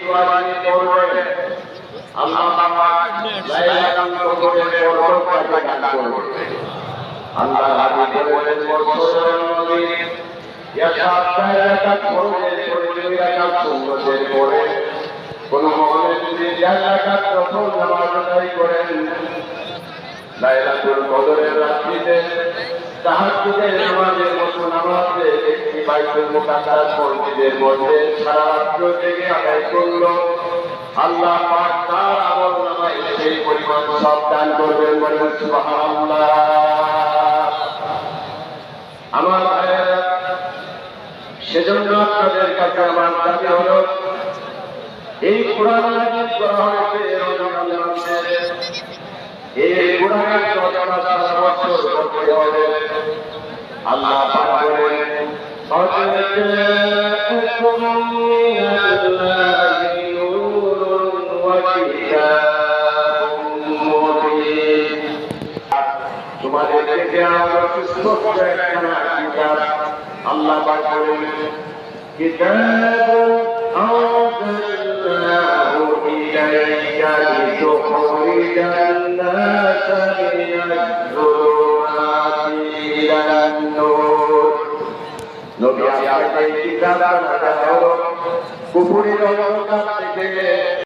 কোরবানি করবে আল্লাহ পাক লাইলাতুল কদরের বরকত দান করবে। আল্লাহ হাবিব বলেন বছরের নবী ইয়াসাত ফরজের পরে 2 রাকাত সুন্নতের পরে কোন মুমিন যদি 4 রাকাত নফল নামাজ আদায় করেন লাইলাতুল কদরের রাত্রিতে তাহাজ্জুদের নামাজের মতো নামাজে একটি বাইতুল মুকাদ্দাস মসজিদের মধ্যে সারা রাত্র জেগে আদায় করলো আল্লাহ পাক তার আমলনামায় সেই পরিমাণ সওয়াব দান করবেন বলেন সুবহানাল্লাহ। আমার ভাইয়েরা সেজন্য আপনাদের কাছে আমার দাবি হলো এই কোরআন নাযিল করা হয়েছে রমজান মাসে এই কোরআনের চর্চা সারা বছর করতে হবে। আল্লাহ পাক বলেন তোমাদের থেকে আমরা সুস্থ করে একখানা কিতাব আল্লাহ পাক বলেন কিতাবুন আনজালনাহু ইলাইকা লিতুখরিজান নাসা মিনাজ যুলুমাতি ইলান নূর। নবী আপনাকে কিতাব দান করা হলো কুফরের অন্ধকার থেকে